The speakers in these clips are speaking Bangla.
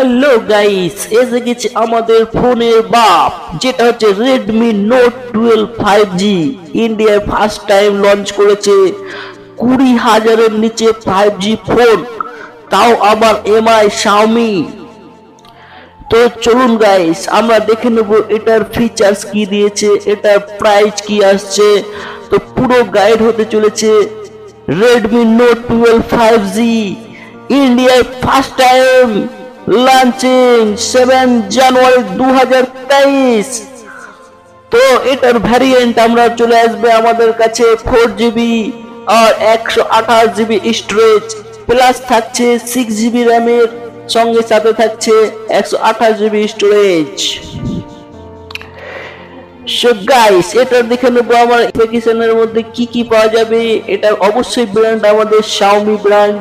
হ্যালো গাইস, এসে গেছে আমাদের ফোনের বাপ, যেটা হচ্ছে Redmi Note 12 5G। ইন্ডিয়ায় ফার্স্ট টাইম লঞ্চ করেছে 20,000-এর নিচে 5G ফোন, তাও আবার এমআই Xiaomi। তো চলুন গাইস, আমরা দেখে নেব এটার ফিচার্স কি দিয়েছে, এটার প্রাইস কি আসছে। তো পুরো গাইড হতে চলেছে Redmi Note 12 5G ইন্ডিয়ায় ফার্স্ট টাইম লঞ্চিং 7 জানুয়ারি 2023। তো এটার ভ্যারিয়েন্ট আমরা চলে আসবে আমাদের কাছে 4GB আর 128GB স্টোরেজ, প্লাস থাকছে 6GB র্যামের সঙ্গে, সাথে থাকছে 128GB স্টোরেজ। সো গাইস, এটা দেখে নেবো আমার অ্যাপ্লিকেশনের মধ্যে কি কি পাওয়া যাবে। এটা অবশ্যই ব্র্যান্ড আমাদের Xiaomi ব্র্যান্ড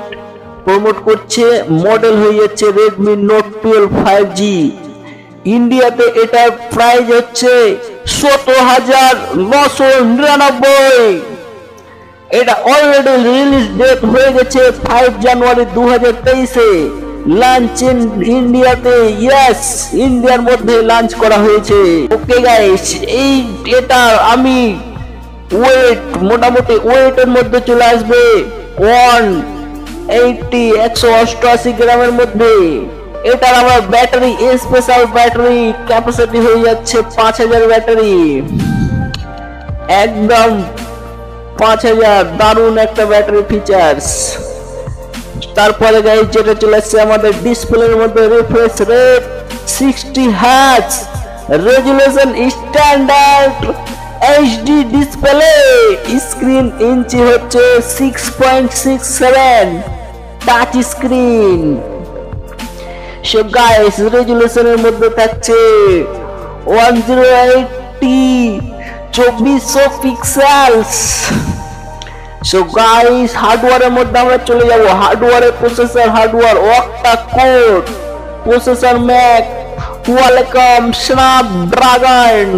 প্রমোট করছে। মডেল হয়ে যাচ্ছে Redmi Note 12 5G। ইন্ডিয়াতে এটার প্রাইস হচ্ছে 17,999। এটা অলরেডি রিলিজ ডেট হয়ে গেছে 5 জানুয়ারি 2023-এ। লঞ্চ ইন ইন্ডিয়াতে, ইয়েস, ইন্ডিয়ার মধ্যে লঞ্চ করা হয়েছে। ওকে গাইস, এটা আমি ওয়েট, মোটামুটি ওয়েটের মধ্যে চলে আসবে 188 গ্রামের মধ্যে। এটার আমার ব্যাটারি, স্পেশাল ব্যাটারি ক্যাপাসিটি হয়ে যাচ্ছে 5000 ব্যাটারি, একদম 5000। দারুণ একটা ব্যাটারি ফিচার্স। তারপরে গাইস যেটা চলে আসছে আমাদের ডিসপ্লের মধ্যে, refresh rate 60 Hz, resolution standard HD display, screen inch হচ্ছে 6.67, টাচ স্ক্রিন। সো গাইস, রেজুলেশনের মধ্যে থাকছে 1080 2400 পিক্সেলস। সো গাইস, হার্ডওয়্যারের মধ্যে আমরা চলে যাব। হার্ডওয়্যারে processor, hardware octa core processor, Mac Qualcomm Snapdragon,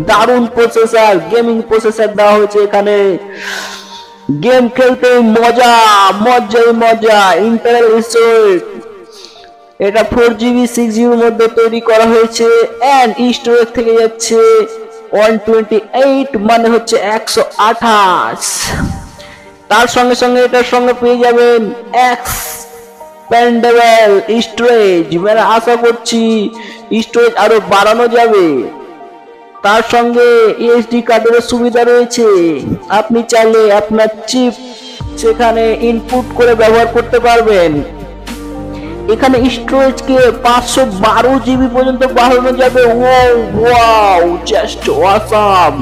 দারুণ প্রসেসর, গেমিং প্রসেসর দেওয়া হয়েছে এখানে। গেম খেলতে মজা, মজা। ইন্টেল স্টোরেজ, এটা 4GB 6GB মধ্যে তৈরি করা হয়েছে। এন্ড স্টোরেজ থেকে যাচ্ছে 128, মানে হচ্ছে 128। তার সঙ্গে সঙ্গে এটার সঙ্গে পেয়ে যাবেন এক্সপ্যান্ডেবল স্টোরেজ, মানে আশা করছি স্টোরেজ আরো বাড়ানো যাবে। তার সঙ্গে এসডি কার্ডের সুবিধা রয়েছে, আপনি চাইলে আপনার চিপ সেখানে ইনপুট করে ব্যবহার করতে পারবেন। এখানে স্টোরেজকে 512GB পর্যন্ত বাড়ানো যাবে। Wow, just awesome.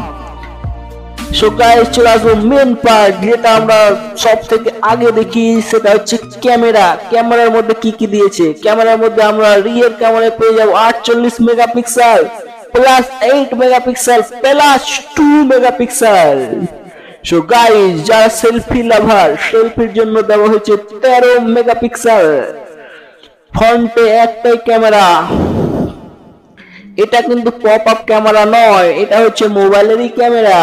So guys, চলে আসবো মেন পার্ট, যেটা আমরা সব থেকে আগে দেখি, সেটা হচ্ছে ক্যামেরা। ক্যামেরার মধ্যে কি কি দিয়েছে? ক্যামেরার মধ্যে আমরা রিয়ার ক্যামেরা পেয়ে যাবো 48 megapixel plus 8 megapixel plus 2 megapixel. So guys, যারা সেলফি লাভার, সেলফির জন্য দেওয়া হয়েছে 13 মেগাপিক্সেল। ফ্রন্টে একটাই ক্যামেরা, এটা কিন্তু পপ আপ ক্যামেরা নয়, এটা হচ্ছে মোবাইলেরই ক্যামেরা।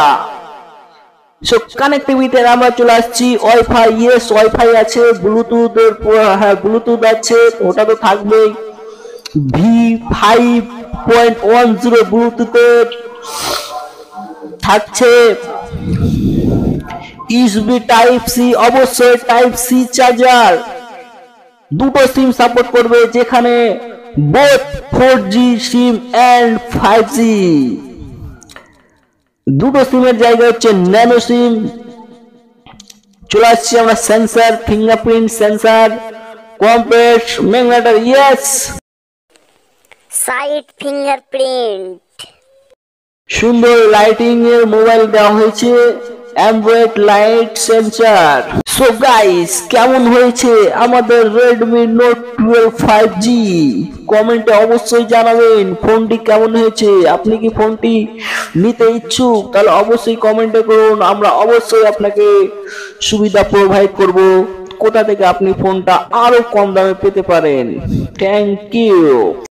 সো কানেক্টিভিটি আমরা চলে আসছি ওয়াইফাই, ইয়েস ওয়াইফাই আছে, ব্লুটুথের, হ্যাঁ ব্লুটুথ আছে, ওটা তো থাকবেই। V5.10 ব্লুটুথের থাকছে। ইউএসবি টাইপ সি, অবশ্যই টাইপ সি চার্জার। দুটো সিম সাপোর্ট করবে, যেখানে both 4G SIM and 5G। দুটো সিমের জায়গা হচ্ছে ন্যানো সিম। চলে আসছি আমরা sensor, fingerprint sensor, compass magnetometer, yes, side fingerprint. সুন্দর লাইটিং এর মোবাইল দেওয়া হয়েছে, Android light sensor. So guys, কেমন হয়েছে আমাদের Redmi Note 12 5G? কমেন্টে অবশ্যই জানাবেন ফোনটি কেমন হয়েছে। আপনি কি ফোনটি নিতে ইচ্ছুক? তাহলে অবশ্যই কমেন্টে করুন, আমরা অবশ্যই আপনাকে সুবিধা প্রোভাইড করব, কোথা থেকে আপনি ফোনটা আরো কম দামে পেতে পারেন। Thank you.